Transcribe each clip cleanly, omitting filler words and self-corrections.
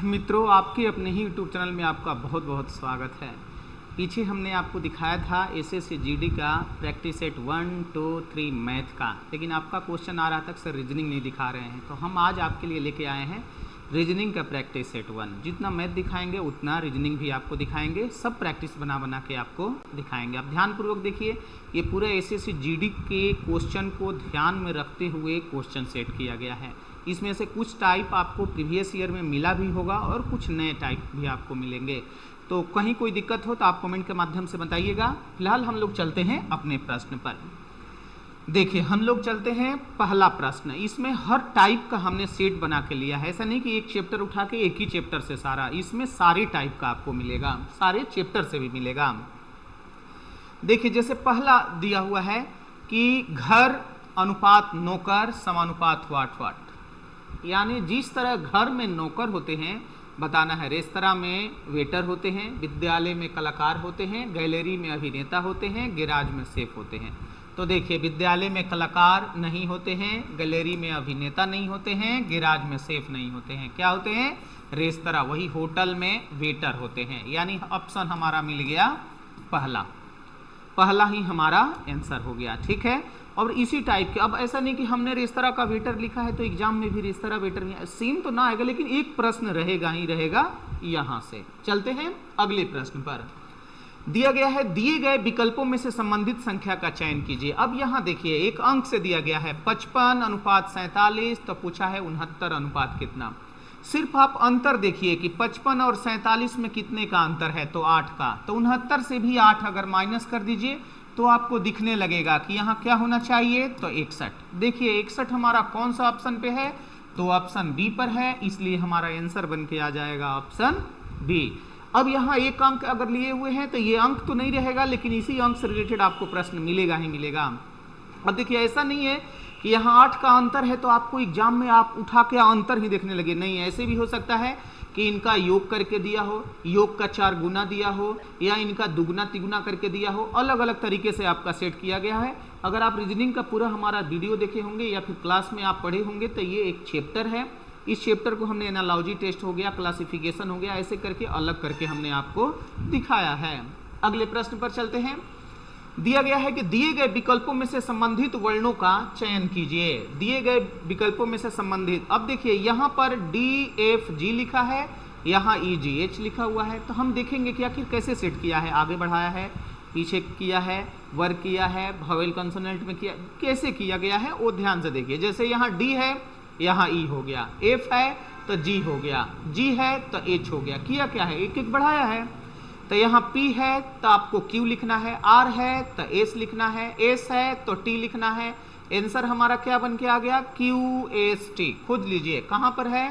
मित्रों, आपके अपने ही यूट्यूब चैनल में आपका बहुत बहुत स्वागत है। पीछे हमने आपको दिखाया था एसएससी जीडी का प्रैक्टिस सेट 1, 2, 3 मैथ का, लेकिन आपका क्वेश्चन आ रहा था सर रीजनिंग नहीं दिखा रहे हैं। तो हम आज आपके लिए लेके आए हैं रीजनिंग का प्रैक्टिस सेट 1। जितना मैथ दिखाएंगे उतना रीजनिंग भी आपको दिखाएंगे, सब प्रैक्टिस बना बना के आपको दिखाएंगे। आप ध्यानपूर्वक देखिए, ये पूरा एसएससी जीडी के क्वेश्चन को ध्यान में रखते हुए क्वेश्चन सेट किया गया है। इसमें से कुछ टाइप आपको प्रीवियस ईयर में मिला भी होगा और कुछ नए टाइप भी आपको मिलेंगे। तो कहीं कोई दिक्कत हो तो आप कमेंट के माध्यम से बताइएगा। फिलहाल हम लोग चलते हैं अपने प्रश्न पर। देखिए, हम लोग चलते हैं पहला प्रश्न। इसमें हर टाइप का हमने सेट बना के लिया है। ऐसा नहीं कि एक चैप्टर उठा के एक ही चैप्टर से सारा, इसमें सारे टाइप का आपको मिलेगा, सारे चैप्टर से भी मिलेगा। देखिए, जैसे पहला दिया हुआ है कि घर अनुपात नौकर समानुपात वाट, यानी जिस तरह घर में नौकर होते हैं बताना है, रेस्तरां में वेटर होते हैं, विद्यालय में कलाकार होते हैं, गैलरी में अभिनेता होते हैं, गैराज में शेफ होते हैं। तो देखिए, विद्यालय में कलाकार नहीं होते हैं, गैलरी में अभिनेता नहीं होते हैं, गैराज में शेफ नहीं होते हैं। क्या होते हैं? रेस्तरां, वही होटल में वेटर होते हैं। यानी ऑप्शन हमारा मिल गया पहला ही हमारा आंसर हो गया। ठीक है। और इसी टाइप के, अब ऐसा नहीं कि हमने रेस्तरां का वेटर लिखा है तो एग्जाम में भी रेस्तरां वेटर नहीं, सेम तो ना आएगा, लेकिन एक प्रश्न रहेगा ही रहेगा। यहां से चलते हैं अगले प्रश्न पर। दिया गया है, दिए गए विकल्पों में से संबंधित संख्या का चयन कीजिए। अब यहां देखिए, एक अंक से दिया गया है 55 अनुपात 47, तो पूछा है 69 अनुपात कितना। सिर्फ आप अंतर देखिए कि 55 और 47 में कितने का अंतर है, तो 8 का। तो 69 से भी 8 अगर माइनस कर दीजिए तो आपको दिखने लगेगा कि यहाँ क्या होना चाहिए, तो 61। देखिए 61 हमारा कौन सा ऑप्शन पे है, तो ऑप्शन बी पर है, इसलिए हमारा आंसर बन के आ जाएगा ऑप्शन बी। अब यहाँ एक अंक अगर लिए हुए हैं तो ये अंक तो नहीं रहेगा, लेकिन इसी अंक से रिलेटेड आपको प्रश्न मिलेगा ही मिलेगा। अब देखिए, ऐसा नहीं है कि यहाँ 8 का अंतर है तो आपको एग्जाम में आप उठा के अंतर ही देखने लगे, नहीं। ऐसे भी हो सकता है कि इनका योग करके दिया हो, योग का 4 गुना दिया हो, या इनका दुगना तिगुना करके दिया हो, अलग अलग तरीके से आपका सेट किया गया है। अगर आप रीजनिंग का पूरा हमारा वीडियो देखे होंगे या फिर क्लास में आप पढ़े होंगे तो ये एक चैप्टर है। इस चैप्टर को हमने एनालॉजी टेस्ट हो गया, क्लासिफिकेशन हो गया, ऐसे करके अलग करके हमने आपको दिखाया है। अगले प्रश्न पर चलते हैं। दिया गया है कि दिए गए विकल्पों में से संबंधित वर्णों का चयन कीजिए। दिए गए विकल्पों में से संबंधित, अब देखिए यहाँ पर DFG लिखा है, यहाँ EGH लिखा हुआ है। तो हम देखेंगे कि आखिर कैसे सेट किया है, आगे बढ़ाया है, पीछे किया है, वर्ग किया है, वोवेल कंसोनेंट में किया, कैसे किया गया है वो ध्यान से देखिए। जैसे यहाँ D है, यहाँ E हो गया, F है तो G हो गया, G है तो H हो गया। किया क्या है, एक एक बढ़ाया है। तो यहाँ P है तो आपको Q लिखना है, R है तो S लिखना है, S है तो T लिखना है। आंसर हमारा क्या बन के आ गया, QST। खुद लीजिए कहाँ पर है,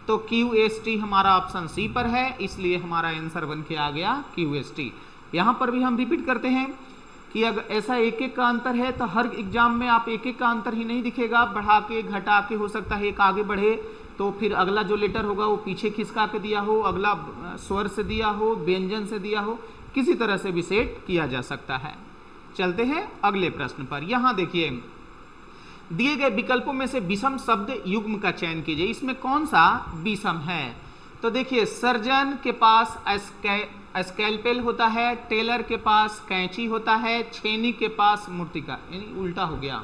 तो QST हमारा ऑप्शन C पर है, इसलिए हमारा आंसर बन के आ गया QST। यहाँ पर भी हम रिपीट करते हैं कि अगर ऐसा एक एक का अंतर है तो हर एग्जाम में आप एक एक का अंतर ही नहीं दिखेगा, बढ़ा के घटा के, हो सकता है एक आगे बढ़े तो फिर अगला जो लेटर होगा वो पीछे खिसका के दिया हो, अगला स्वर से दिया हो, व्यंजन से दिया हो, किसी तरह से भी सेट किया जा सकता है। चलते हैं अगले प्रश्न पर। यहाँ देखिए, दिए गए विकल्पों में से विषम शब्द युग्म का चयन कीजिए। इसमें कौन सा विषम है, तो देखिए, सर्जन के पास स्कैल्पेल होता है, टेलर के पास कैंची होता है, छेनी के पास मूर्तिकार, यानी उल्टा हो गया,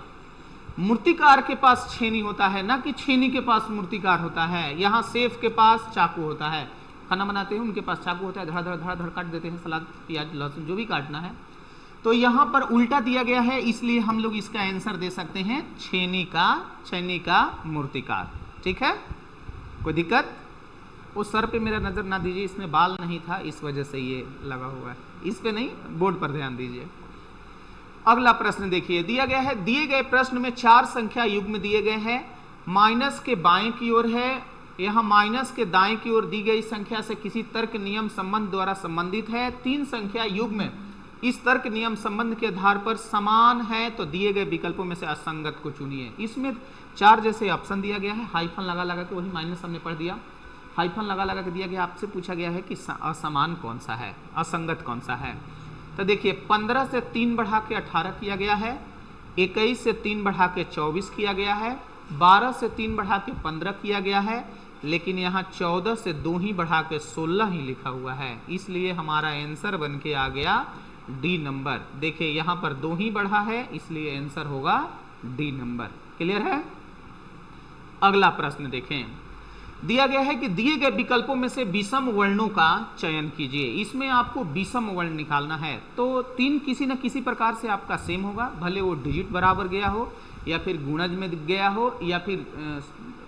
मूर्तिकार के पास छेनी होता है, ना कि छेनी के पास मूर्तिकार होता है। यहाँ शेफ के पास चाकू होता है, खाना बनाते हैं उनके पास चाकू होता है, धड़ धड़ धड़ धड़ काट देते हैं, सलाद प्याज लहसुन जो भी काटना है। तो यहाँ पर उल्टा दिया गया है, इसलिए हम लोग इसका आंसर दे सकते हैं छेनी का मूर्तिकार। ठीक है, कोई दिक्कत? वो सर पे मेरा नजर ना दीजिए, इसमें बाल नहीं था इस वजह से ये लगा हुआ है, इस पे नहीं, बोर्ड पर ध्यान दीजिए। अगला प्रश्न देखिए, दिया गया है, दिए गए प्रश्न में 4 संख्या युग्म दिए गए हैं। माइनस के बाएं की ओर है, यहाँ माइनस के दाएं की ओर दी गई संख्या से किसी तर्क नियम संबंध द्वारा संबंधित है। 3 संख्या युग्म इस तर्क नियम संबंध के आधार पर समान है, तो दिए गए विकल्पों में से असंगत को चुनिए। इसमें 4 जैसे ऑप्शन दिया गया है, हाइफन लगा लगा के, वही माइनस हमने पढ़ दिया, हाइफन लगा लगा के दिया गया। आपसे पूछा गया है कि असमान कौन सा है, असंगत कौन सा है। तो देखिए, 15 से 3 बढ़ा के 18 किया गया है, 21 से 3 बढ़ा के 24 किया गया है, 12 से 3 बढ़ा के 15 किया गया है, लेकिन यहाँ 14 से 2 ही बढ़ा के 16 ही लिखा हुआ है, इसलिए हमारा आंसर बन के आ गया डी नंबर। देखिए यहाँ पर 2 ही बढ़ा है, इसलिए आंसर होगा डी नंबर। क्लियर है? अगला प्रश्न देखें। दिया गया है कि दिए गए विकल्पों में से विषम वर्णों का चयन कीजिए। इसमें आपको विषम वर्ण निकालना है, तो 3 किसी न किसी प्रकार से आपका सेम होगा, भले वो डिजिट बराबर गया हो या फिर गुणज में गया हो या फिर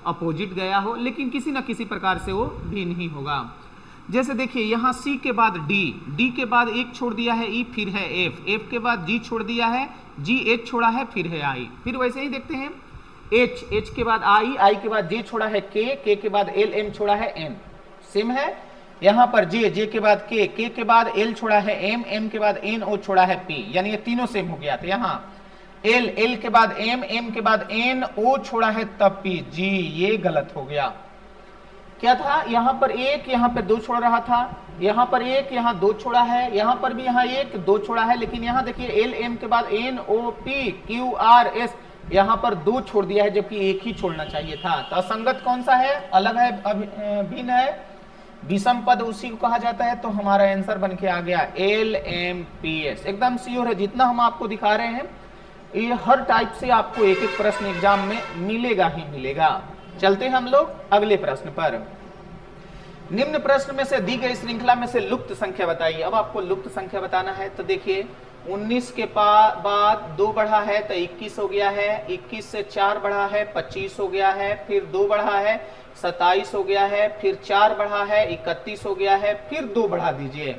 अपोजिट गया हो, लेकिन किसी न किसी प्रकार से वो भिन्न ही होगा। जैसे देखिए यहाँ सी के बाद डी, डी के बाद एक छोड़ दिया है ई, फिर है एफ, एफ के बाद जी छोड़ दिया है, जी एच छोड़ा है, फिर है आई। फिर वैसे ही देखते हैं एच, एच के बाद आई, आई के बाद जे छोड़ा है के के बाद एल, एम छोड़ा है एन, सेम है। यहाँ पर जे, जे के बाद के के बाद एल छोड़ा है एम, एम के बाद एन, ओ छोड़ा है पी, यानी ये तीनों सेम हो गया। तो यहाँ एल, एल के बाद एम, एम के बाद एन, ओ छोड़ा है तब पी, जी ये गलत हो गया। क्या था? यहाँ पर एक, यहाँ पे 2 छोड़ रहा था, यहाँ पर एक, यहाँ 2 छोड़ा है, यहाँ पर भी यहाँ 1 2 छोड़ा है, लेकिन यहाँ देखिए एल, एम के बाद N, O P, Q R S, यहाँ पर 2 छोड़ दिया है, जबकि एक ही छोड़ना चाहिए था। तो असंगत कौन सा है? अलग है, भिन्न है, विषम पद उसी को कहा जाता है। तो हमारा आंसर बन के आ गया एल एम पी एस। एकदम श्योर है, जितना हम आपको दिखा रहे हैं ये हर टाइप से आपको एक एक प्रश्न एग्जाम में मिलेगा ही मिलेगा। चलते हैं हम लोग अगले प्रश्न पर। निम्न प्रश्न में से दी गई श्रृंखला में से लुप्त संख्या बताइए। अब आपको लुप्त संख्या बताना है। तो देखिए 19 के बाद 2 बढ़ा है तो 21 हो गया है, 21 से 4 बढ़ा है 25 हो गया है, फिर 2 बढ़ा है 27 हो गया है, फिर 4 बढ़ा है 31 हो गया है, फिर 2 बढ़ा दीजिए।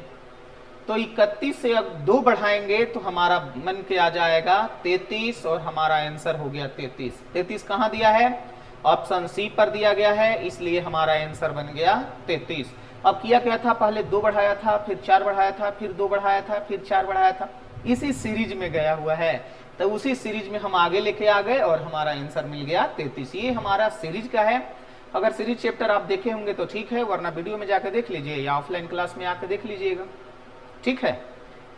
तो 31 से अब 2 बढ़ाएंगे तो हमारा मन के आ जाएगा 33 और हमारा आंसर हो गया 33। 33 कहाँ दिया है? ऑप्शन सी पर दिया गया है, इसलिए हमारा आंसर बन गया 33। अब किया क्या था? पहले 2 बढ़ाया था, फिर 4 बढ़ाया था, फिर 2 बढ़ाया था, फिर 4 बढ़ाया था, इसी सीरीज में गया हुआ है। तो उसी सीरीज में हम आगे लेके आ गए और हमारा आंसर मिल गया 33। ये हमारा सीरीज का है। अगर सीरीज चैप्टर आप देखे होंगे तो ठीक है, वरना वीडियो में जाकर देख लीजिए या ऑफलाइन क्लास में आकर देख लीजिएगा। ठीक है,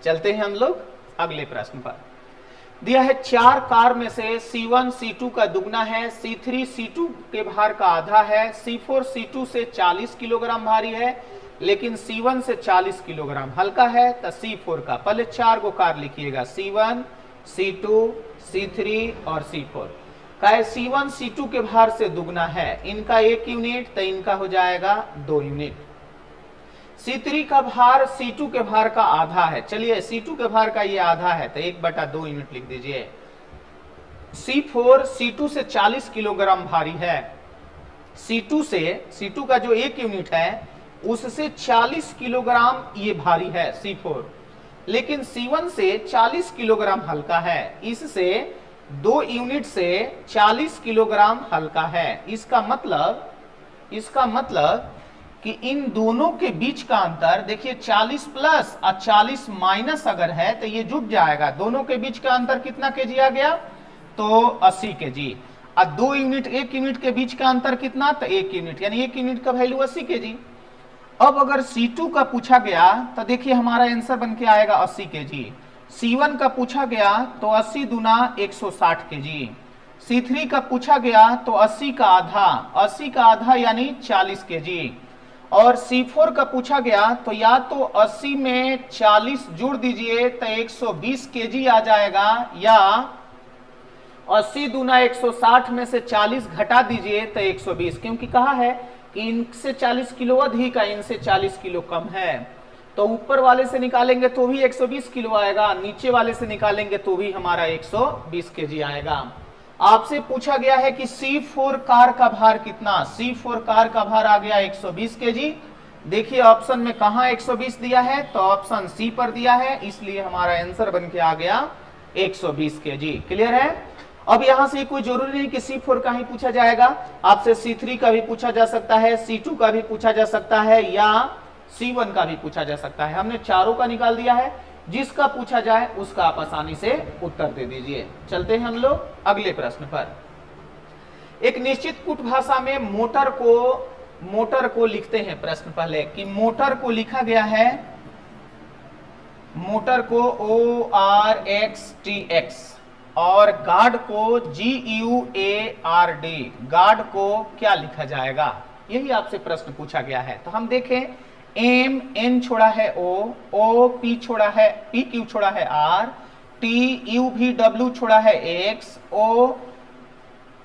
चलते हैं हम लोग अगले प्रश्न पर। दिया है 4 कार में से C1 C2 का दुगना है, C3 C2 के भार का आधा है, C4 C2 से 40 किलोग्राम भारी है, लेकिन C1 से 40 किलोग्राम हल्का है। तो C4 का पहले 4 को कार लिखिएगा, C1 C2 C3 और C4 का है। C1 C2 के भार से दुगना है, इनका 1 यूनिट, तो इनका हो जाएगा 2 यूनिट। C3 का भार C2 के भार का आधा है, चलिए C2 के भार का ये आधा है तो 1/2 यूनिट लिख दीजिए। C4 C2 से 40 किलोग्राम भारी है, C2 का जो 1 यूनिट है उससे 40 किलोग्राम ये भारी है C4, लेकिन C1 से 40 किलोग्राम हल्का है, इससे 2 यूनिट से 40 किलोग्राम हल्का है। इसका मतलब कि इन दोनों के बीच का अंतर देखिए 40 प्लस और 40 माइनस अगर है तो ये जुट जाएगा। दोनों के बीच का अंतर कितना केजी आ गया? तो 80 केजी। और 2 यूनिट 1 यूनिट के बीच का अंतर कितना? तो 1 यूनिट, यानी 1 यूनिट का वैल्यू 80 केजी। अब अगर C2 का पूछा गया तो देखिए हमारा आंसर बन के आएगा 80 केजी। C1 का पूछा गया तो 80 दूना 160 केजी। C3 का पूछा गया तो 80 का आधा यानी 40 केजी। और C4 का पूछा गया तो या तो 80 में 40 जोड़ दीजिए तो 120 केजी आ जाएगा, या 80 दूना 160 में से 40 घटा दीजिए तो 120, क्योंकि कहा है कि इनसे 40 किलो अधिक है, इनसे 40 किलो कम है। तो ऊपर वाले से निकालेंगे तो भी 120 किलो आएगा, नीचे वाले से निकालेंगे तो भी हमारा 120 केजी आएगा। आपसे पूछा गया है कि C4 कार का भार कितना? C4 कार का भार आ गया 120 केजी। देखिए ऑप्शन में कहां 120 दिया है? तो ऑप्शन सी पर दिया है, इसलिए हमारा आंसर बन के आ गया 120 केजी। क्लियर है? अब यहां से कोई जरूरी नहीं कि C4 का ही पूछा जाएगा, आपसे C3 का भी पूछा जा सकता है, C2 का भी पूछा जा सकता है, या C1 का भी पूछा जा सकता है। हमने चारों का निकाल दिया है, जिसका पूछा जाए उसका आप आसानी से उत्तर दे दीजिए। चलते हैं हम लोग अगले प्रश्न पर। एक निश्चित कुट भाषा में मोटर को लिखते हैं। प्रश्न पहले कि मोटर को लिखा गया है, मोटर को ORXTX और गार्ड को GUARD, गार्ड को क्या लिखा जाएगा? यही आपसे प्रश्न पूछा गया है। तो हम देखें, एम एन छोड़ा है ओ पी छोड़ा है पी क्यू छोड़ा है आर, टी यू भी डब्ल्यू छोड़ा है X, O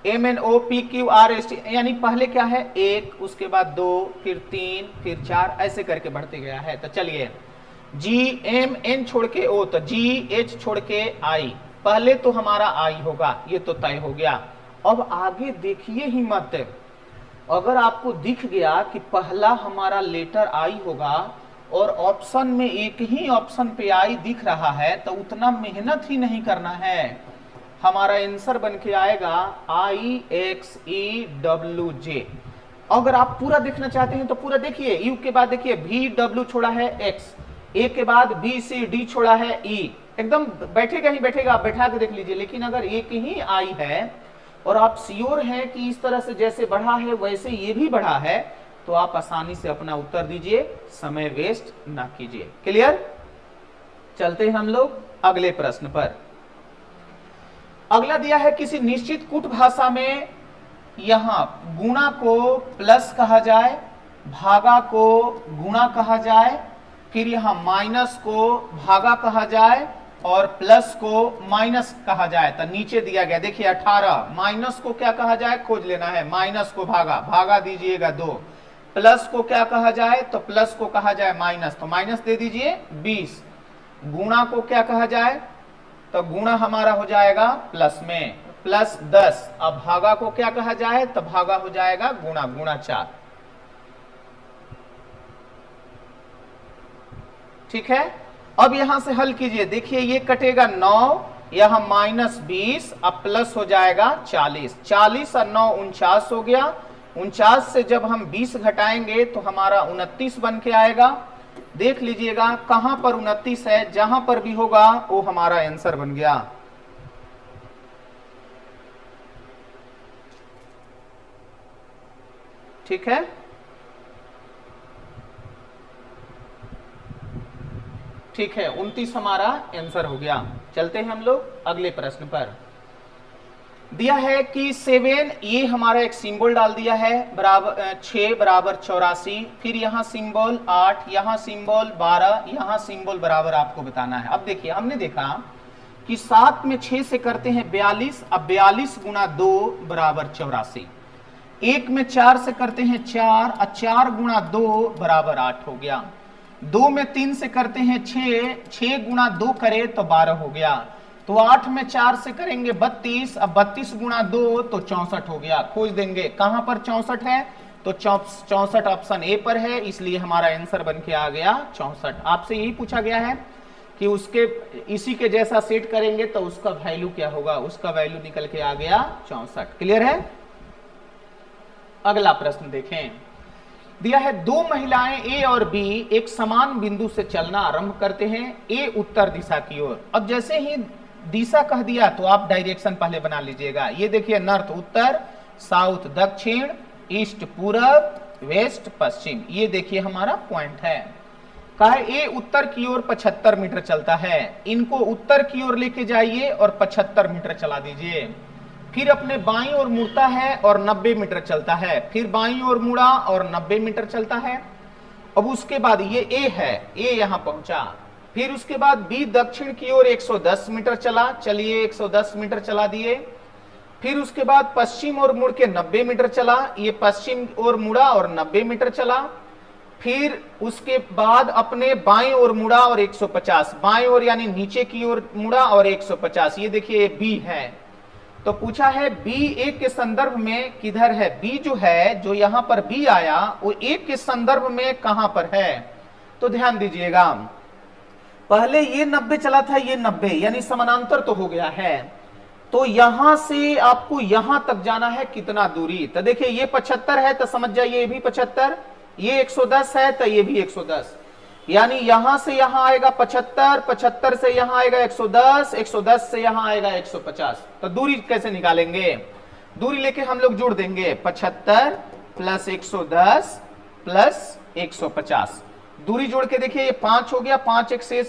M N O P Q R S T, यानी पहले क्या है एक, उसके बाद दो, फिर तीन, फिर चार, ऐसे करके बढ़ते गया है। तो चलिए, जी एम एन छोड़ के ओ, तो जी एच छोड़ के आई, पहले तो हमारा आई होगा, ये तो तय हो गया। अब आगे देखिए ही मत, अगर आपको दिख गया कि पहला हमारा लेटर आई होगा और ऑप्शन में एक ही ऑप्शन पे आई दिख रहा है, तो उतना मेहनत ही नहीं करना है, हमारा आंसर बन के आएगा आई एक्स ई डब्ल्यू जे। अगर आप पूरा देखना चाहते हैं तो पूरा देखिए, यू के बाद देखिए भी डब्ल्यू छोड़ा है एक्स, ए के बाद बी सी डी छोड़ा है ई, एकदम बैठेगा ही बैठेगा, आप बैठा के देख लीजिए। लेकिन अगर एक ही आई है और आप श्योर हैं कि इस तरह से जैसे बढ़ा है वैसे ये भी बढ़ा है, तो आप आसानी से अपना उत्तर दीजिए, समय वेस्ट ना कीजिए। क्लियर? चलते हैं हम लोग अगले प्रश्न पर। अगला दिया है, किसी निश्चित कूट भाषा में यहां गुणा को प्लस कहा जाए, भागा को गुणा कहा जाए, फिर यहां माइनस को भागा कहा जाए और प्लस को माइनस कहा जाए। तो नीचे दिया गया देखिए 18, माइनस को क्या कहा जाए खोज लेना है, माइनस को भागा, भागा दीजिएगा 2, प्लस को क्या कहा जाए, तो प्लस को कहा जाए माइनस, तो माइनस दे दीजिए 20, गुणा को क्या कहा जाए, तो गुणा हमारा हो जाएगा प्लस में प्लस 10, अब भागा को क्या कहा जाए, तो भागा हो जाएगा गुणा, गुणा 4। ठीक है, अब यहां से हल कीजिए, देखिए ये कटेगा 9, यहां -20, अब प्लस हो जाएगा 40, 40 और 9 49 हो गया, 49 से जब हम 20 घटाएंगे तो हमारा 29 बन के आएगा। देख लीजिएगा कहां पर 29 है, जहां पर भी होगा वो हमारा आंसर बन गया। ठीक है, ठीक है, 29 हमारा आंसर हो गया। चलते हैं हम लोग अगले प्रश्न पर। दिया है कि 7, ये हमारा एक सिंबल डाल दिया है, बराबर 6 बराबर 84, फिर यहाँ सिंबल 8, यहाँ सिंबल 12, यहाँ सिंबल बराबर आपको बताना है। अब देखिए, हमने देखा कि 7 में 6 से करते हैं 42, अब 42 गुना 2 बराबर 84, 1 में 4 से करते हैं 4, और 4 गुना 2 बराबर 8 हो गया, 2 में 3 से करते हैं 6, 6 गुना 2 करे तो 12 हो गया, तो 8 में 4 से करेंगे 32, अब 32 गुना 2 तो 64 हो गया। खोज देंगे कहां पर 64 है, तो 64 ऑप्शन ए पर है, इसलिए हमारा आंसर बन के आ गया 64। आपसे यही पूछा गया है कि उसके इसी के जैसा सेट करेंगे तो उसका वैल्यू क्या होगा, उसका वैल्यू निकल के आ गया 64। क्लियर है? अगला प्रश्न देखें, दिया है 2 महिलाएं ए और बी एक समान बिंदु से चलना आरंभ करते हैं, ए उत्तर दिशा की ओर। अब जैसे ही दिशा कह दिया तो आप डायरेक्शन पहले बना लीजिएगा। ये देखिए, नॉर्थ उत्तर, साउथ दक्षिण, ईस्ट पूरब, वेस्ट पश्चिम, ये देखिए हमारा पॉइंट है। कहा ए उत्तर की ओर 75 मीटर चलता है, इनको उत्तर की ओर लेके जाइए और 75 मीटर चला दीजिए, फिर अपने बाईं ओर मुड़ता है और 90 मीटर चलता है, फिर बाईं ओर मुड़ा और 90 मीटर चलता है। अब उसके बाद ये ए है, ए यहां पहुंचा, फिर उसके बाद बी दक्षिण की ओर 110 मीटर चला, चलिए 110 मीटर चला दिए, फिर उसके बाद पश्चिम ओर मुड़ के 90 मीटर चला, ये पश्चिम ओर मुड़ा और 90 मीटर चला, फिर उसके बाद अपने बाईं ओर मुड़ा और 150, बाईं ओर यानी नीचे की ओर मुड़ा और 150, ये देखिए बी है। तो पूछा है बी ए के संदर्भ में किधर है, बी जो है, जो यहां पर बी आया वो ए के संदर्भ में कहां पर है, तो ध्यान दीजिएगा, पहले ये 90 चला था, ये 90 यानी समानांतर तो हो गया है, तो यहां से आपको यहां तक जाना है कितना दूरी, तो देखिए ये 75 है तो समझ जाइए ये भी 75, ये 110 है तो ये भी 110, यानी यहां से यहां आएगा 75, 75 से यहां आएगा 110, 110 से यहां आएगा 150। तो दूरी कैसे निकालेंगे, दूरी लेके हम लोग जोड़ देंगे 75 प्लस 110 प्लस 150, दूरी जोड़ के देखिए ये 5 हो गया, 5 1 से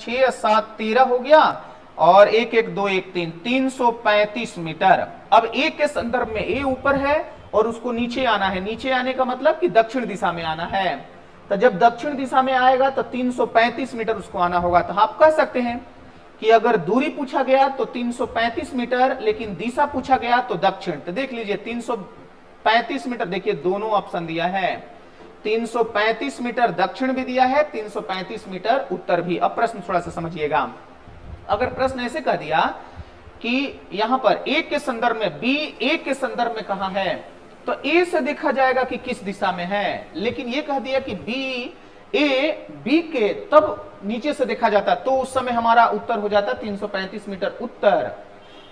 6 7 13 हो गया, और 1 1 2 1 3 335 मीटर। अब ए के संदर्भ में ए ऊपर है और उसको नीचे आना है। नीचे आने का मतलब कि दक्षिण दिशा में आना है। तो जब दक्षिण दिशा में आएगा तो 335 मीटर उसको आना होगा। तो आप कह सकते हैं कि अगर दूरी पूछा गया तो 335 मीटर, लेकिन दिशा पूछा गया तो दक्षिण। तो देख लीजिए 335 मीटर, देखिए दोनों ऑप्शन दिया है, 335 मीटर दक्षिण भी दिया है, 335 मीटर उत्तर भी। अब प्रश्न थोड़ा सा समझिएगा। अगर प्रश्न ऐसे कह दिया कि यहां पर ए के संदर्भ में बी ए के संदर्भ में कहां है, तो ए से देखा जाएगा कि किस दिशा में है, लेकिन ये कह दिया कि बी ए बी के, तब नीचे से देखा जाता, तो उस समय हमारा उत्तर हो जाता 335 मीटर उत्तर।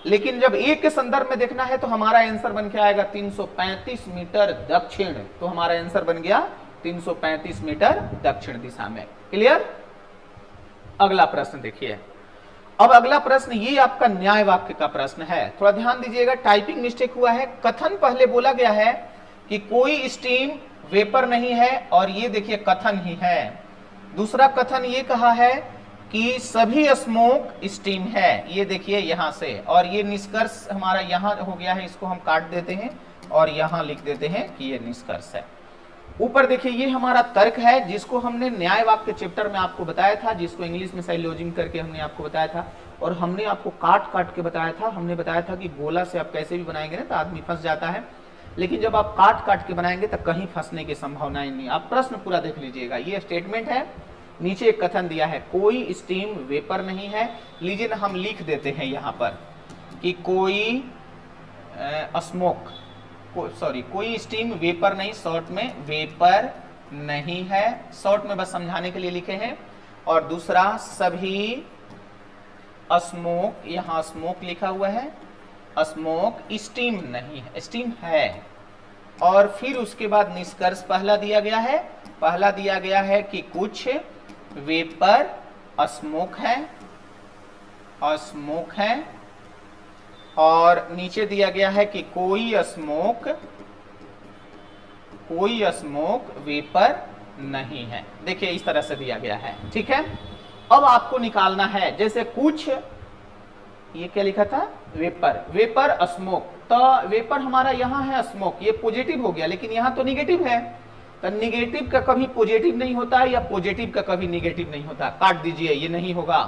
लेकिन जब ए के संदर्भ में देखना है तो हमारा आंसर बन के आएगा 335 मीटर दक्षिण। तो हमारा आंसर बन गया 335 मीटर दक्षिण दिशा में। क्लियर? अगला प्रश्न देखिए। अब अगला प्रश्न ये आपका न्याय वाक्य का प्रश्न है, थोड़ा ध्यान दीजिएगा, टाइपिंग मिस्टेक हुआ है। कथन पहले बोला गया है कि कोई स्टीम वेपर नहीं है, और ये देखिए कथन ही है। दूसरा कथन ये कहा है कि सभी स्मोक स्टीम है, ये देखिए यहां से, और ये निष्कर्ष हमारा यहां हो गया है, इसको हम काट देते हैं और यहां लिख देते हैं कि ये निष्कर्ष है। ऊपर देखिए ये हमारा तर्क है, जिसको हमने न्याय वाक्य चैप्टर में आपको बताया था, जिसको इंग्लिश में साइलोजिज्म करके हमने आपको बताया था, और हमने आपको काट काट के बताया था। हमने बताया था कि गोला से आप कैसे भी बनाएंगे ना तो आदमी फंस जाता है, लेकिन जब आप काट काट के बनाएंगे तो कहीं फंसने की संभावना ही नहीं। आप प्रश्न पूरा देख लीजिएगा, ये स्टेटमेंट है, नीचे एक कथन दिया है, कोई स्टीम वेपर नहीं है। लीजिए ना हम लिख देते हैं यहाँ पर कि कोई कोई स्टीम वेपर नहीं, शॉर्ट में वेपर नहीं है, शॉर्ट में बस समझाने के लिए लिखे हैं। और दूसरा सभी स्मोक, यहाँ स्मोक लिखा हुआ है, स्मोक स्टीम नहीं है, स्टीम है। और फिर उसके बाद निष्कर्ष पहला दिया गया है, पहला दिया गया है कि कुछ वेपर स्मोक है, स्मोक है, और नीचे दिया गया है कि कोई स्मोक वेपर नहीं है। देखिए इस तरह से दिया गया है, ठीक है। अब आपको निकालना है, जैसे कुछ, ये क्या लिखा था, वेपर, वेपर स्मोक, तो वेपर हमारा यहाँ है स्मोक, ये पॉजिटिव हो गया, लेकिन यहाँ तो निगेटिव है, तो निगेटिव का कभी पॉजिटिव नहीं होता है, या पॉजिटिव का कभी निगेटिव नहीं होता। काट दीजिए, ये नहीं होगा।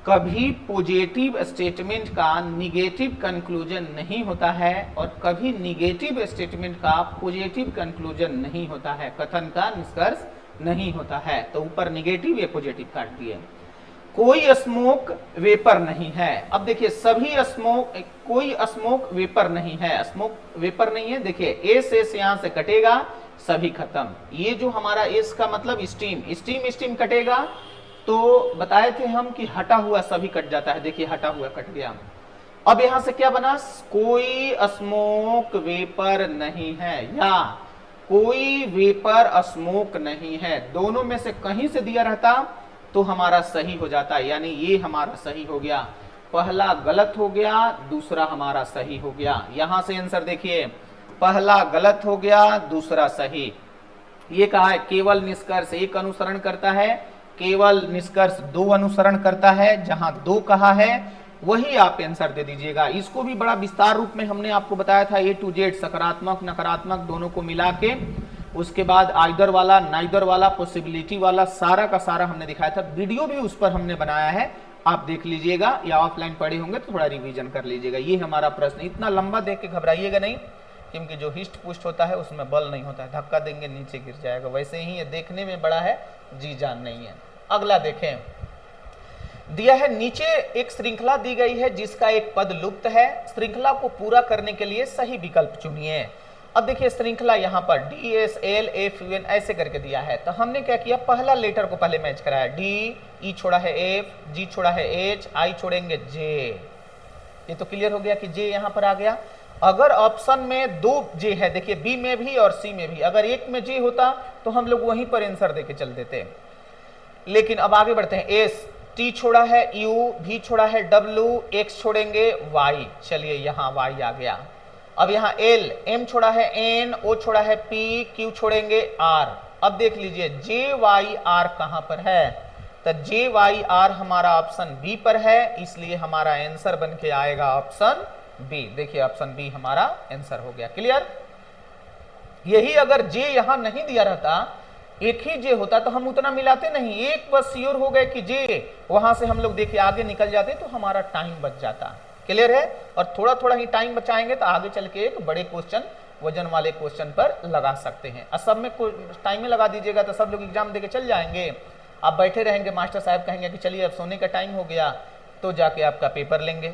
कभी पॉजिटिव स्टेटमेंट का निगेटिव कंक्लूजन नहीं होता है, और कभी निगेटिव स्टेटमेंट का पॉजिटिव कंक्लूजन नहीं होता है, कथन का निष्कर्ष नहीं होता है। तो ऊपर निगेटिव या पॉजिटिव काट दिए। कोई स्मोक वेपर नहीं है। अब देखिए सभी स्मोक, कोई स्मोक वेपर नहीं है, स्मोक वेपर नहीं है। देखिए एस एस यहां से कटेगा, सभी खत्म। ये जो हमारा एस का मतलब स्टीम, स्टीम स्टीम कटेगा, तो बताए थे हम कि हटा हुआ सभी कट जाता है। देखिए हटा हुआ कट गया। अब यहां से क्या बना, कोई स्मोक वेपर नहीं है, या कोई वेपर स्मोक नहीं है। दोनों में से कहीं से दिया रहता तो हमारा सही हो जाता, यानी ये हमारा सही हो गया। पहला गलत हो गया, दूसरा हमारा सही हो गया। यहां से आंसर देखिए, पहला गलत हो गया, दूसरा सही। ये कहा है केवल निष्कर्ष एक अनुसरण करता है, केवल निष्कर्ष दो अनुसरण करता है। जहां दो कहा है वही आप आंसर दे दीजिएगा। इसको भी बड़ा विस्तार रूप में हमने आपको बताया था, ए टू जेड, सकारात्मक नकारात्मक दोनों को मिला के, उसके बाद आइदर वाला, नाइदर वाला, पॉसिबिलिटी वाला, सारा का सारा हमने दिखाया था। वीडियो भी उस पर हमने बनाया है, आप देख लीजिएगा, या ऑफलाइन पढ़े होंगे तो थोड़ा रिवीजन कर लीजिएगा। ये हमारा प्रश्न, इतना लंबा देख के घबराइएगा नहीं, क्योंकि जो हिस्ट पुष्ट होता है उसमें बल नहीं होता है, धक्का देंगे नीचे गिर जाएगा। वैसे ही ये देखने में बड़ा है, जी जान नहीं है। अगला देखें, दिया है नीचे एक श्रृंखला दी गई है जिसका एक पद लुप्त है, श्रृंखला को पूरा करने के लिए सही विकल्प चुनिए। अब देखिए श्रृंखला यहाँ पर D S L F U N ऐसे करके दिया है, तो हमने क्या किया, पहला लेटर को पहले मैच कराया, डी, ई छोड़ा है एफ, जी छोड़ा है एच, आई छोड़ेंगे जे। ये तो क्लियर हो गया कि जे यहाँ पर आ गया। अगर ऑप्शन में दो जे है, देखिए बी में भी और सी में भी, अगर एक में जे होता तो हम लोग वहीं पर आंसर देके चल देते। लेकिन अब आगे बढ़ते हैं, एस, टी छोड़ा है यू, भी छोड़ा है डब्ल्यू, एक्स छोड़ेंगे वाई, चलिए यहाँ वाई आ गया। अब यहाँ एल, एम छोड़ा है एन, ओ छोड़ा है पी, क्यू छोड़ेंगे आर। अब देख लीजिए जे वाई आर कहां पर है, तो जे वाई आर हमारा ऑप्शन बी पर है, इसलिए हमारा आंसर बन के आएगा ऑप्शन बी। देखिए ऑप्शन बी हमारा आंसर हो गया। क्लियर? यही अगर जे यहां नहीं दिया रहता, एक ही जे होता तो हम उतना मिलाते नहीं, एक बस श्योर हो गए कि जे, वहां से हम लोग देखिए आगे निकल जाते तो हमारा टाइम बच जाता। क्लियर है? और थोड़ा थोड़ा ही टाइम बचाएंगे तो आगे चल के एक बड़े क्वेश्चन, वजन वाले क्वेश्चन पर लगा सकते हैं। और सब में टाइम में लगा दीजिएगा तो सब लोग एग्जाम देके चल जाएंगे। आप बैठे रहेंगे, मास्टर साहब कहेंगे कि चलिए अब सोने का टाइम हो गया, तो जाके आपका पेपर लेंगे।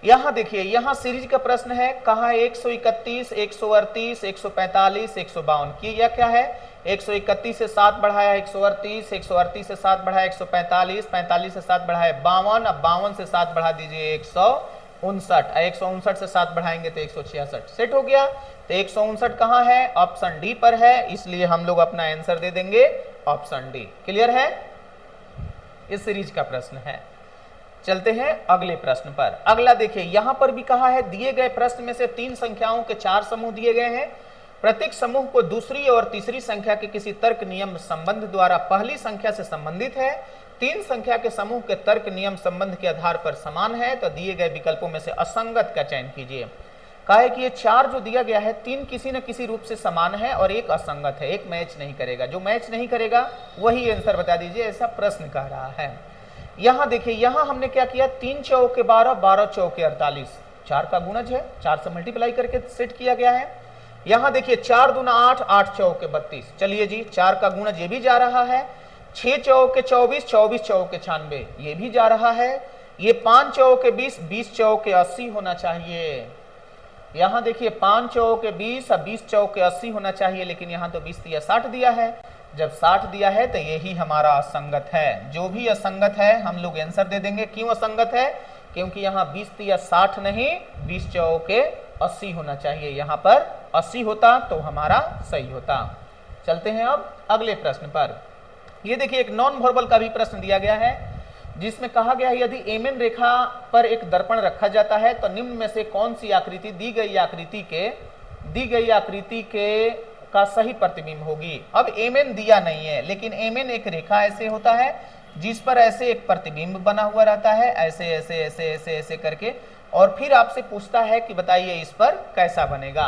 यहां देखिए, यहां सीरीज का प्रश्न है, कहा है 131, 138, 145, 152 की। यह क्या है? 131 से 7 बढ़ाया 138, 138 से 7 बढ़ाया 145, 45 से 7 बढ़ाया 52, अब 52 से 7 बढ़ा दीजिए 159, 159 से 7 बढ़ाएंगे तो 166। सेट हो गया? तो 159 कहां है? ऑप्शन डी पर है, इसलिए हम लोग अपना आंसर दे देंगे ऑप्शन डी। क्लियर है? इस सीरीज का प्रश्न है। चलते हैं अगले प्रश्न पर। अगला देखिए, यहां पर भी कहा है दिए गए प्रश्न में से 3 संख्याओं के 4 समूह दिए गए हैं। प्रत्येक समूह को दूसरी और तीसरी संख्या के किसी तर्क नियम संबंध द्वारा पहली संख्या से संबंधित है। 3 संख्या के समूह के तर्क नियम संबंध के आधार पर समान है, तो दिए गए विकल्पों में से असंगत का चयन कीजिए। कहा है कि ये 4 जो दिया गया है, 3 किसी न किसी रूप से समान है और एक असंगत है, एक मैच नहीं करेगा। जो मैच नहीं करेगा वही आंसर बता दीजिए, ऐसा प्रश्न कह रहा है। यहां देखिए, यहां हमने क्या किया, 3 चौके 12, 12 चौके 48, 4 का गुणज है, 4 से मल्टीप्लाई करके सेट किया गया है। यहां देखिए 4 दूना 8, 8 चौके 32, चलिए जी 4 का गुणज ये भी जा रहा है। 6 चौके 24, 24 चौके 96, ये भी जा रहा है। ये 5 चौके 20, 20 चौके 80 होना चाहिए। यहां देखिए 5 चौके 20 और 20 चौके 80 होना चाहिए, लेकिन यहां तो 20 दिया 60 दिया है। जब 60 दिया है तो यही हमारा असंगत है। जो भी असंगत है हम लोग आंसर दे देंगे। क्यों असंगत है? क्योंकि यहाँ 20 दिया 60 नहीं, 20 चौके 80 होना चाहिए। यहाँ पर 80 होता तो हमारा सही होता। चलते हैं अब अगले प्रश्न पर। ये देखिए, एक नॉन वर्बल का भी प्रश्न दिया गया है, जिसमें कहा गया है यदि एमएन रेखा पर एक दर्पण रखा जाता है तो निम्न में से कौन सी आकृति दी गई आकृति के का सही प्रतिबिंब होगी। अब एमएन दिया नहीं है, लेकिन एमएन एक रेखा ऐसे होता है जिस पर ऐसे एक प्रतिबिंब बना हुआ रहता है, ऐसे ऐसे ऐसे ऐसे ऐसे करके, और फिर आपसे पूछता है कि बताइए इस पर कैसा बनेगा।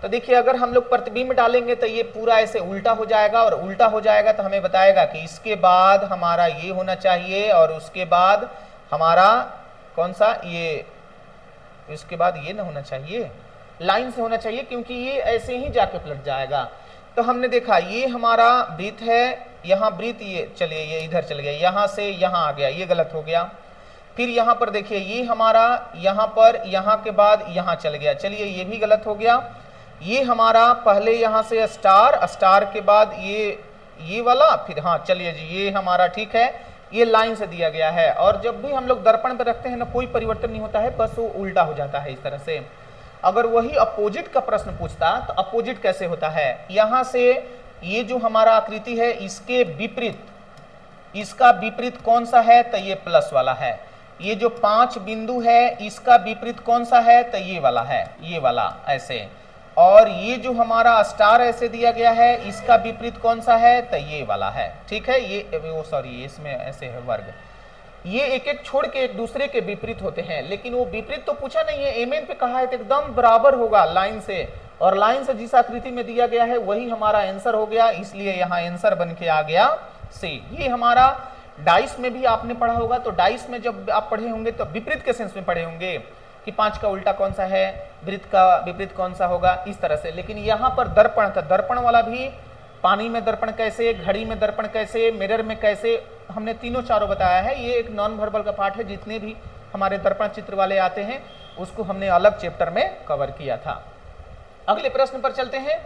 तो देखिए, अगर हम लोग प्रतिबिंब डालेंगे तो ये पूरा ऐसे उल्टा हो जाएगा, और उल्टा हो जाएगा तो हमें बताएगा कि इसके बाद हमारा ये होना चाहिए और उसके बाद हमारा कौन सा, ये इसके बाद ये ना होना चाहिए, लाइन से होना चाहिए, क्योंकि ये ऐसे ही जाके पलट जाएगा। तो हमने देखा ये हमारा वृत्त है, यहाँ वृत्त, ये चलिए ये इधर चल गया, यहाँ से यहाँ आ गया, ये गलत हो गया। फिर यहाँ पर देखिए ये हमारा यहाँ पर, यहाँ के बाद यहाँ चल गया, चलिए ये भी गलत हो गया। ये हमारा पहले यहाँ से स्टार, स्टार के बाद ये वाला, फिर हाँ चलिए जी ये हमारा ठीक है, ये लाइन से दिया गया है। और जब भी हम लोग दर्पण पर रखते हैं ना, कोई परिवर्तन नहीं होता है, बस वो उल्टा हो जाता है इस तरह से। अगर वही अपोजिट का प्रश्न पूछता तो अपोजिट कैसे होता है, यहां से ये जो हमारा आकृति है इसके विपरीत, इसका विपरीत कौन सा है, तो ये प्लस वाला है। ये जो 5 बिंदु है इसका विपरीत कौन सा है, तो ये वाला है, ये वाला ऐसे। और ये जो हमारा स्टार ऐसे दिया गया है इसका विपरीत कौन सा है, तो ये वाला है। ठीक है, ये वो सॉरी इसमें ऐसे है वर्ग, ये एक एक छोड़ के एक दूसरे के विपरीत होते हैं, लेकिन वो विपरीत तो पूछा नहीं है, एमएन पे कहा है तो एकदम बराबर होगा लाइन से, और लाइन से जिस आकृति में दिया गया है वही हमारा आंसर हो गया, इसलिए यहाँ आंसर बन के आ गया सी। ये हमारा डाइस में भी आपने पढ़ा होगा, तो डाइस में जब आप पढ़े होंगे तो विपरीत के सेंस में पढ़े होंगे कि 5 का उल्टा कौन सा है, वृत्त का विपरीत कौन सा होगा, इस तरह से। लेकिन यहाँ पर दर्पण था, दर्पण वाला भी पानी में दर्पण कैसे, घड़ी में दर्पण कैसे, मिरर में कैसे, हमने तीनों चारों बताया है। ये एक नॉन वर्बल का पार्ट है, जितने भी हमारे दर्पण चित्र वाले आते हैं उसको हमने अलग चैप्टर में कवर किया था। अगले प्रश्न पर चलते हैं।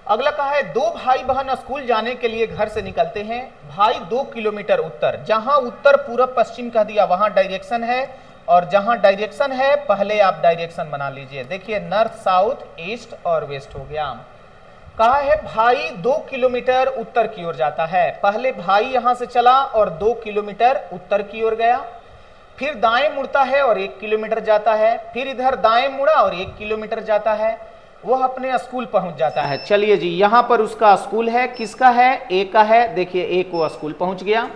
अगला कहा है 2 भाई बहन स्कूल जाने के लिए घर से निकलते हैं। भाई 2 किलोमीटर उत्तर, जहां उत्तर पूरब पश्चिम कह दिया वहां डायरेक्शन है, और जहां डायरेक्शन है पहले आप डायरेक्शन बना लीजिए। देखिए नॉर्थ, साउथ, ईस्ट और वेस्ट हो गया। कहा है भाई 2 किलोमीटर उत्तर की ओर जाता है। पहले भाई यहां से चला और 2 किलोमीटर उत्तर की ओर गया, फिर दाएं मुड़ता है और 1 किलोमीटर जाता है, फिर इधर दाएं मुड़ा और 1 किलोमीटर जाता है, वह अपने स्कूल पहुंच जाता है। चलिए जी, यहां पर उसका स्कूल है, किसका है, ए का है। देखिए ए को स्कूल पहुंच गया।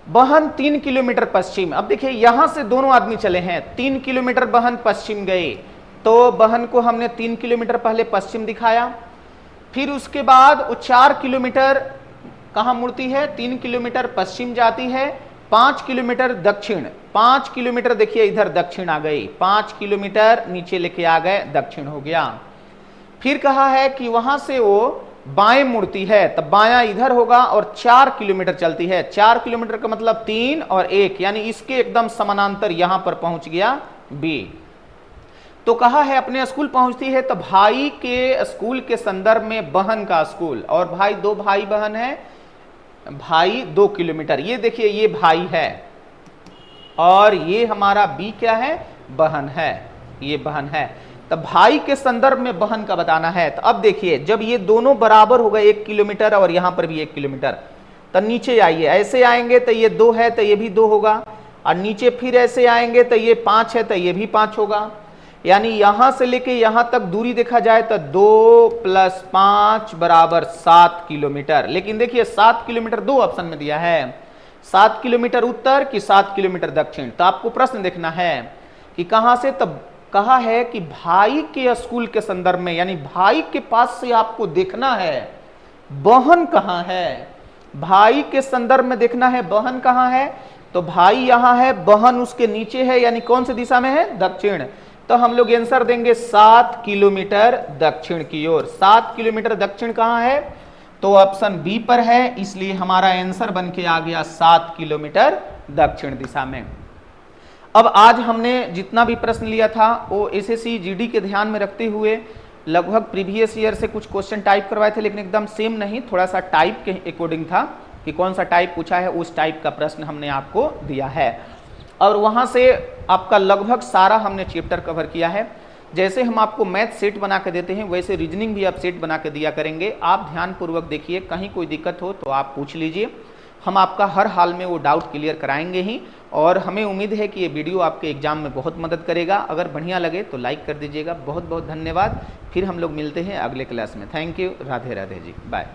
बहन 3 किलोमीटर पश्चिम। अब देखिए यहां से दोनों आदमी चले हैं, 3 किलोमीटर बहन पश्चिम गए, तो बहन को हमने 3 किलोमीटर पहले पश्चिम दिखाया, फिर उसके बाद वो 4 किलोमीटर कहां मुड़ती है, 3 किलोमीटर पश्चिम जाती है, 5 किलोमीटर दक्षिण, 5 किलोमीटर देखिए इधर दक्षिण आ गई, 5 किलोमीटर नीचे लेके आ गए, दक्षिण हो गया। फिर कहा है कि वहां से वो बाएं मुड़ती है, तब बायां इधर होगा और 4 किलोमीटर चलती है, 4 किलोमीटर का मतलब 3 और 1, यानी इसके एकदम समानांतर यहां पर पहुंच गया बी। तो कहा है अपने स्कूल पहुंचती है, तो भाई के स्कूल के संदर्भ में बहन का स्कूल, और भाई 2 भाई बहन है, भाई 2 किलोमीटर, ये देखिए ये भाई है और ये हमारा बी क्या है, बहन है, ये बहन है। तब भाई के संदर्भ में बहन का बताना है। तो अब देखिए जब ये दोनों बराबर हो गए 1 किलोमीटर और यहां पर भी 1 किलोमीटर, तो नीचे आइए, ऐसे आएंगे तो ये 2 है तो ये भी 2 होगा, और नीचे फिर ऐसे आएंगे तो ये 5 है तो ये भी 5 होगा, यानी यहां से लेके यहां तक दूरी देखा जाए तो 2 + 5 = 7 किलोमीटर। लेकिन देखिए 7 किलोमीटर 2 ऑप्शन में दिया है, 7 किलोमीटर उत्तर कि 7 किलोमीटर दक्षिण। तो आपको प्रश्न देखना है कि कहां से, तब कहा है कि भाई के स्कूल के संदर्भ में, यानी भाई के पास से आपको देखना है बहन कहां है, भाई के संदर्भ में देखना है बहन कहां है। तो भाई यहां है, बहन उसके नीचे है, यानी कौन सी दिशा में है, दक्षिण। तो हम लोग आंसर देंगे 7 किलोमीटर दक्षिण की ओर। 7 किलोमीटर दक्षिण कहां है, तो ऑप्शन बी पर है, इसलिए हमारा आंसर बन के आ गया 7 किलोमीटर दक्षिण दिशा में। अब आज हमने जितना भी प्रश्न लिया था वो एसएससी जीडी के ध्यान में रखते हुए लगभग प्रीवियस ईयर से कुछ क्वेश्चन टाइप करवाए थे, लेकिन एकदम सेम नहीं, थोड़ा सा टाइप के अकॉर्डिंग था कि कौन सा टाइप पूछा है, उस टाइप का प्रश्न हमने आपको दिया है। और वहां से आपका लगभग सारा हमने चैप्टर कवर किया है। जैसे हम आपको मैथ सेट बना के देते हैं वैसे रीजनिंग भी आप सेट बना के दिया करेंगे। आप ध्यानपूर्वक देखिए, कहीं कोई दिक्कत हो तो आप पूछ लीजिए, हम आपका हर हाल में वो डाउट क्लियर कराएंगे ही। और हमें उम्मीद है कि ये वीडियो आपके एग्जाम में बहुत मदद करेगा। अगर बढ़िया लगे तो लाइक कर दीजिएगा। बहुत बहुत धन्यवाद। फिर हम लोग मिलते हैं अगले क्लास में। Thank you. Radhe Radhe ji, bye.